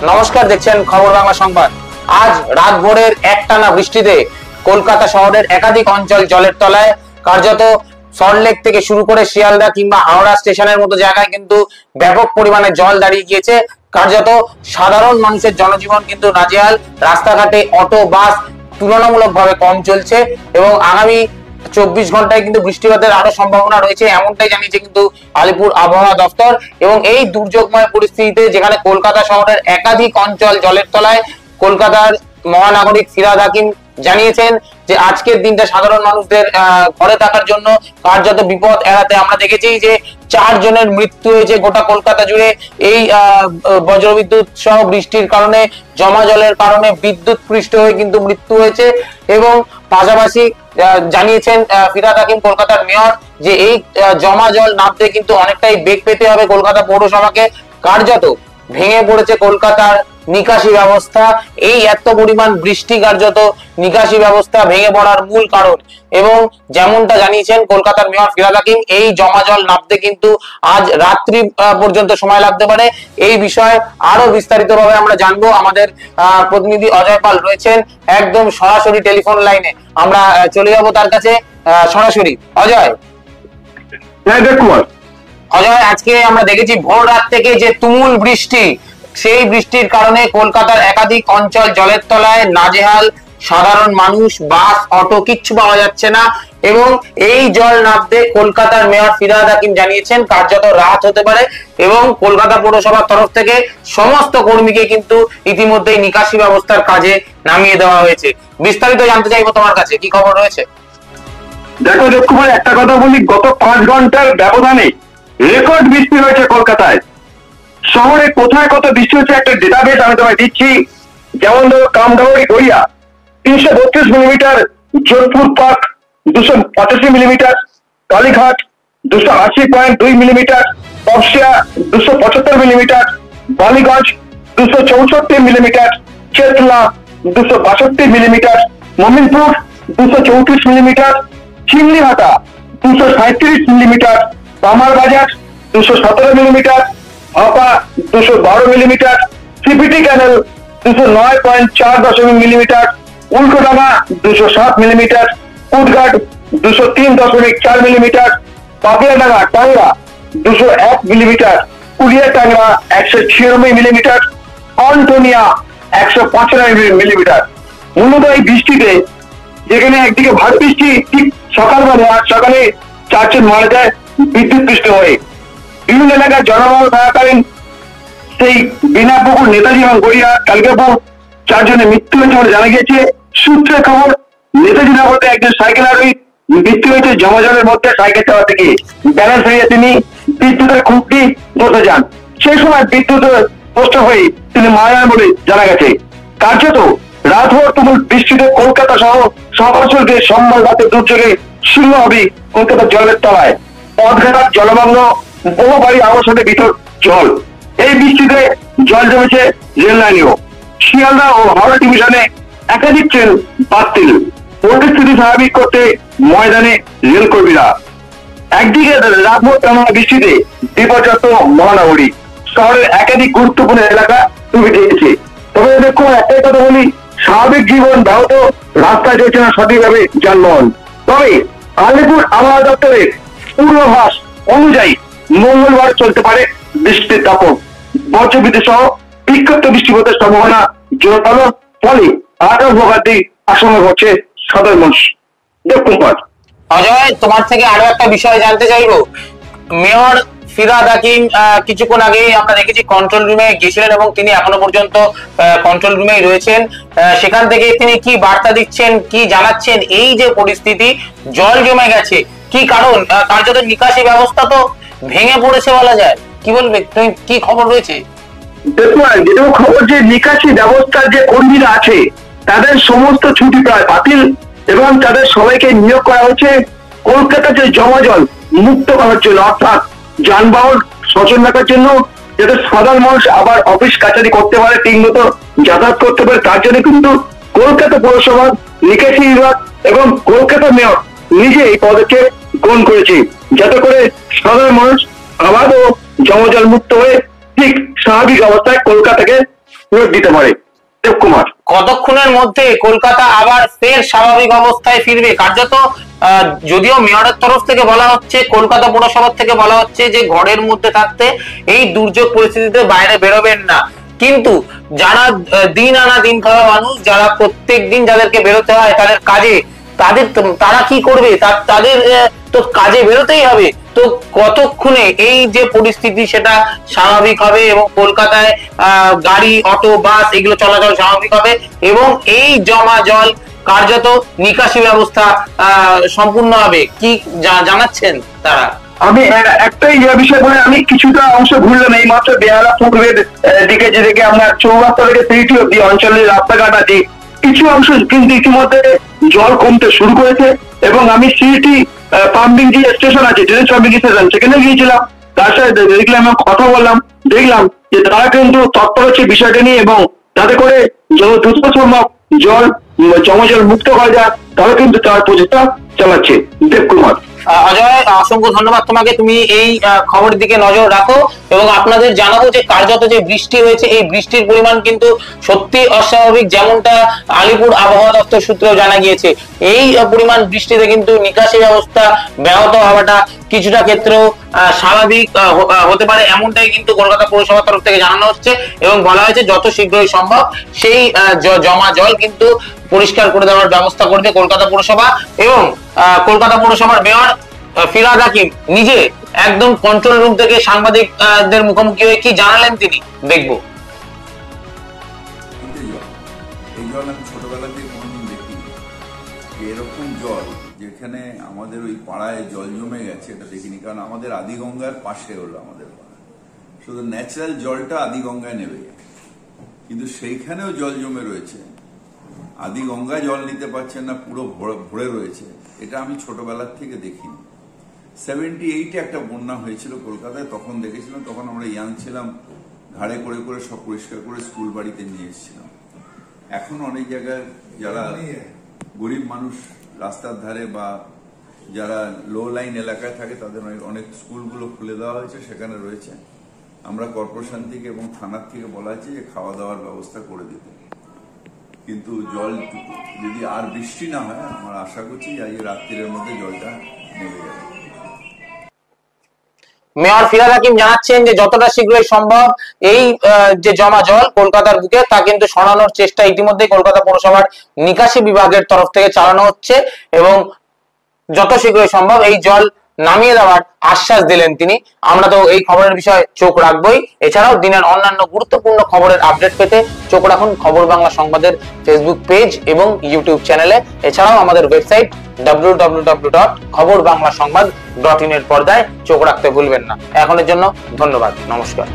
নমস্কার, দেখছেন খবর বাংলা সংবাদ। আজ রাত ভোরের একটানা বৃষ্টিতে কলকাতা শহরের একাধিক অঞ্চল জলের তলায়। কার্যত সল্টলেক থেকে শুরু করে শিয়ালদা কিংবা হাওড়া স্টেশনের মতো জায়গায় কিন্তু ব্যাপক পরিমাণে জল দাঁড়িয়ে গিয়েছে। কার্যত সাধারণ মানুষের জনজীবন কিন্তু নাজেহাল। রাস্তাঘাটে অটো, বাস তুলনামূলকভাবে কম চলছে এবং আগামী 24 ঘন্টায় কিন্তু বৃষ্টিপাতের আরো সম্ভাবনা রয়েছে, এমনটাই জানিয়েছে কিন্তু আলিপুর আবহাওয়া দপ্তর। এবং এই দুর্যোগময় পরিস্থিতিতে যেখানে কলকাতা শহরের একাধিক অঞ্চল জলের তলায়, কলকাতার মহানাগরিক ফিরহাদ হাকিম জানিয়েছেন যে আজকের দিনটা সাধারণ মানুষদের ঘরে থাকার জন্য কার্যত বিপদ এড়াতে। আমরা দেখেছি যে 4 জনের মৃত্যু হয়েছে গোটা কলকাতা জুড়ে এই বজ্রবিদ্যুৎ সহ বৃষ্টির কারণে, জমা জলের কারণে বিদ্যুৎ পৃষ্ঠ হয়ে কিন্তু মৃত্যু হয়েছে। এবং পাশাপাশি জানিয়েছেন ফিরহাদ হাকিম কলকাতার মেয়র যে এই জমা জল নামতে কিন্তু অনেকটাই বেগ পেতে হবে কলকাতা পৌরসভাকে। কার্যত ভেঙে পড়েছে কলকাতার নিকাশি ব্যবস্থা। এই এত পরিমাণ বৃষ্টি কার্যত নিকাশি ব্যবস্থা ভেঙে পড়ার মূল কারণ। এবং যেমনটা জানিয়েছেন কলকাতার মেয়র ফিরহাদ হাকিম, এই জমা জল নামতে কিন্তু আজ রাত্রি পর্যন্ত সময় লাগতে পারে। এই বিষয়ে আরো বিস্তারিতভাবে আমরা জানবো। আমাদের প্রতিনিধি অজয় পাল রয়েছেন একদম সরাসরি টেলিফোন লাইনে। আমরা চলে যাবো তার কাছে সরাসরি। অজয়, অজয়, আজকে আমরা দেখেছি ভোর রাত থেকে যে তুমুল বৃষ্টি, সেই বৃষ্টির কারণে কলকাতার একাধিক অঞ্চল জলের তলায়, নাজেহাল সাধারণ মানুষ, বাস, অটো কিচ্ছু পাওয়া যাচ্ছে না। এবং এই জল নামতে কলকাতার মেয়র ফিরহাদ হাকিম জানিয়েছেন কার্যত রাত হতে পারে। এবং কলকাতা পৌরসভার তরফ থেকে সমস্ত কর্মীকে কিন্তু ইতিমধ্যেই নিকাশি ব্যবস্থার কাজে নামিয়ে দেওয়া হয়েছে। বিস্তারিত জানতে চাইবো তোমার কাছে, কি খবর রয়েছে? দেখো লক্ষ্মণ, একটা কথা বলি, গত 5 ঘন্টার ব্যবধানে রেকর্ড বৃষ্টি হয়েছে কলকাতায়। শহরে কোথায় কত বৃষ্টি হচ্ছে একটা ডেটাবেস আমি তোমায় দিচ্ছি। যেমন ধরো Kamdahari Garia 332 millimetre, Jodhpur park 285 millimetre, Kalighat 280.2 millimetre, Topsia 275 millimetre, Ballygunge 264 millimetre, Chetla 262 millimetre, Mominpur 234 millimetre, চিমনিহাটা 237 মিলিমিটার, কামার বাজার 217 মিলিমিটার, হাপা 212 millimetre, CPT canal 209.4 millimetre, Ultadanga 207 millimetre, কুটঘাট 203.4 মিলিমিটার, পাপিয়াডাঙ্গা টাঙ্গা 201 মিলিমিটার, কুলিয়া টাঙ্গা 196 মিলিমিটার, অন্টোনিয়া 195 মিলিমিটার। মূলত এই বৃষ্টিতে, যেখানে একদিকে ভারী বৃষ্টি, ঠিক সকালবেলা আজ সকালে 4 জন মারা যায় বিদ্যুৎ পৃষ্ঠ হয়ে। বিভিন্ন এলাকায় জনবল থাকাকালীন সেই বিনাপুকুর, নেতাজি এবং গড়িয়া, কালকাপুর 4 জনের মৃত্যু হয়েছে বলে জানা গিয়েছে। সূত্রের খবর, নেতাজি নগরে একজন সাইকেল আরোহী মৃত্যু হয়েছে জমা জলের মধ্যে সাইকেল চালাতে গিয়ে। ব্যালেন্স হারিয়ে তিনি বিদ্যুতের খুঁটি বসে যান। সেই সময় বিদ্যুতের পোস্ট হয়ে তিনি মারা যান বলে জানা গেছে। কার্যত রাতভর তুমুল বৃষ্টিতে কলকাতা সহ শহরাঞ্চলকে সোমবার রাতে দুর্যোগে শূন্য হবে কলকাতার জলের তলায়। পথঘাট জলমগ্ন, বহু বাড়ি আবাসনে ভিতর জল। এই বৃষ্টিতে জল জমেছে রেল লাইনেও। শিয়ালদা ও হাওড়া ডিভিশনে একাধিক ট্রেন বাতিল। পরিস্থিতি স্বাভাবিক করতে ময়দানে রেল কর্মীরা। একদিকে রাতভর টানা বৃষ্টিতে বিপর্যস্ত মহানগরী, শহরের একাধিক গুরুত্বপূর্ণ এলাকা ডুবে গিয়েছে। তবে দেখুন, একটাই কথা বলি, স্বাভাবিক জীবন ব্যাহত, রাস্তায় চলছে না সঠিকভাবে যানবাহন। তবে আলিপুর আবহাওয়া দপ্তরের পূর্বাভাস অনুযায়ী মঙ্গলবার চলতে পারে বৃষ্টির দাপট। বজ্রবিদ্যুৎ সহ বিক্ষিপ্ত বৃষ্টিপাতের সম্ভাবনা জোরালো, ফলে আরো ভোগান্তি আশঙ্কা করছে সাধারণ মানুষ। দেখুন অজয়, তোমার থেকে আরো একটা বিষয় জানতে চাইবো। মেয়র ফিরহাদ হাকিম কিছুক্ষণ আগেই আমরা দেখেছি কন্ট্রোল রুমে গেছিলেন এবং তিনি এখনো পর্যন্ত কন্ট্রোল রুমেই রয়েছেন। সেখান থেকে তিনি কি বার্তা দিচ্ছেন, কি জানাচ্ছেন? এই যে পরিস্থিতি, জল জমে গেছে, কি কারণ? কার্যত নিকাশি ব্যবস্থা তো ভেঙে পড়েছে বলা যায়। কি বলবে, তুমি কি খবর রয়েছে? দেখুন, যেটুকু খবর, যে নিকাশি ব্যবস্থার যে কর্মীরা আছে তাদের সমস্ত ছুটি প্রায় বাতিল এবং তাদের সবাইকে নিয়োগ করা হচ্ছে কলকাতা যে জমা জল মুক্ত করার জন্য, অর্থাৎ যানবাহন সচল রাখার জন্য, যাতে সাধারণ মানুষ আবার অফিস কাছারি করতে পারে, ঠিক মতো যাতায়াত করতে পারে। তার জন্য কিন্তু কলকাতা পৌরসভা, নিকাশি বিভাগ এবং কলকাতা মেয়র নিজে এই পদক্ষেপ গ্রহণ করেছে, যাতে করে সাধারণ মানুষ আবারও জমা জল মুক্ত হয়ে ঠিক স্বাভাবিক অবস্থায় কলকাতাকে ফেরত দিতে পারে। দেবকুমার, কতক্ষণের মধ্যে কলকাতা আবার ফের স্বাভাবিক অবস্থায় ফিরবে? কার্যত যদিও মেয়রের তরফ থেকে বলা হচ্ছে, কলকাতা পৌরসভার থেকে বলা হচ্ছে যে ঘরের মধ্যে থাকতে, এই দুর্যোগ পরিস্থিতিতে বাইরে বেরোবেন না, কিন্তু যারা দিন আনা দিন খাওয়া মানুষ, যারা প্রত্যেক দিন যাদেরকে বেরোতে হয় তাদের কাজে, তারা কি করবে? তাদের তো কাজে বেরোতেই হবে। তো কতক্ষণে এই যে পরিস্থিতি সেটা স্বাভাবিক হবে এবং কলকাতায় গাড়ি, অটো, বাস এগুলো চলাচল স্বাভাবিক হবে এবং এই জমা জল কার্যত নিকাশি ব্যবস্থা সম্পূর্ণ হবে, কি জানাচ্ছেন তারা? আমি একটাই বিষয় বলে আমি কিছুটা অংশ ঘুরলাম এই মাত্র বেহালা পুকুরের দিকে, যেদিকে আমরা চৌরাস্তা থেকে সিটি অব্দি অঞ্চলের রাস্তাঘাট আছে, কিছু অংশ কিন্তু ইতিমধ্যে জল কমতে শুরু করেছে এবং আমি সিটি পাম্পিং যে স্টেশন আছে, ট্রেন পাম্পিং স্টেশন, সেখানে গিয়েছিলাম, তার সাথে দেখলাম এবং কথা বললাম, দেখলাম যে তারা কিন্তু তৎপর হচ্ছে বিষয়টা নিয়ে এবং যাতে করে যত দ্রুত সম্ভব জল জল মুক্ত করা যায় তারা কিন্তু তার প্রচেষ্টা চালাচ্ছে। দেবকুমার, অজয়, অসংখ্য ধন্যবাদ তোমাকে, তুমি এই খবরের দিকে নজর রাখো এবং আপনাদের জানাবো যে কার্যত যে বৃষ্টি হয়েছে, এই বৃষ্টির পরিমাণ কিন্তু সত্যি অস্বাভাবিক, যেমনটা আলিপুর আবহাওয়া দপ্তর সূত্রেও জানা গিয়েছে। এই পরিমাণ বৃষ্টিতে কিন্তু নিকাশি ব্যবস্থা ব্যাহত হওয়াটা কিছুটা ক্ষেত্রেও স্বাভাবিক হতে পারে, এমনটাই কিন্তু কলকাতা পৌরসভার তরফ থেকে জানানো হচ্ছে এবং বলা হয়েছে যত শীঘ্রই সম্ভব সেই জমা জল কিন্তু পরিষ্কার করে দেওয়ার ব্যবস্থা করবে কলকাতা পৌরসভা। এবং কলকাতা পৌরসভার মেয়র ফিরহাদ হাকিম নিজে একদম কন্ট্রোল রুম থেকে সাংবাদিকদের মুখোমুখি হয়ে কি জানালেন তিনি, দেখবো। এই জল আমি ছোটবেলা থেকে কোনোদিন দেখিনি, এরকম জল যেখানে আমাদের ওই পাড়ায় জল জমে গেছে এটা দেখিনি, কারণ আমাদের আদিগঙ্গার পাশে হলো আমাদের পাড়া, শুধু ন্যাচারাল জলটা আদিগঙ্গায় নেমে গেছে, কিন্তু সেইখানেও জল জমে রয়েছে, আদিগঙ্গা জল নিতে পারছেন না, পুরো ভরে রয়েছে, এটা আমি ছোটবেলার থেকে দেখিনি। 78-এ একটা বন্যা হয়েছিল কলকাতায়, তখন দেখেছিলাম, তখন আমরা ইয়াং ছিলাম, ঘাড়ে করে করে সব পরিষ্কার করে স্কুল বাড়িতে নিয়ে এসেছিলাম। এখন অনেক জায়গায় যারা গরিব মানুষ রাস্তার ধারে বা যারা লো লাইন এলাকায় থাকে তাদের অনেক স্কুলগুলো খুলে দেওয়া হয়েছে, সেখানে রয়েছে। আমরা কর্পোরেশন থেকে এবং থানার থেকে বলা হয়েছে যে খাওয়া দাওয়ার ব্যবস্থা করে দিতে, কিন্তু জল যদি আর বৃষ্টি না হয় আমরা আশা করছি আজ রাত্রির মধ্যে জলটা নেমে যাবে। মেয়র ফিরহাদ হাকিম জানাচ্ছেন যে যতটা শীঘ্রই সম্ভব এই যে জমা জল কলকাতার বুকে তা কিন্তু সরানোর চেষ্টা ইতিমধ্যে কলকাতা পৌরসভার নিকাশি বিভাগের তরফ থেকে চালানো হচ্ছে এবং যত শীঘ্রই সম্ভব এই জল নামিয়ে দেওয়ার আশ্বাস দিলেন তিনি। আমরা তো এই খবরের বিষয়ে চোখ রাখবই, এছাড়াও দিনের অন্যান্য গুরুত্বপূর্ণ খবরের আপডেট পেতে চোখ রাখুন খবর বাংলা সংবাদের ফেসবুক পেজ এবং ইউটিউব চ্যানেলে, এছাড়াও আমাদের ওয়েবসাইট www.খবরবাংলাসংবাদ.in এর পর্দায় চোখ রাখতে ভুলবেন না। এখনের জন্য ধন্যবাদ, নমস্কার।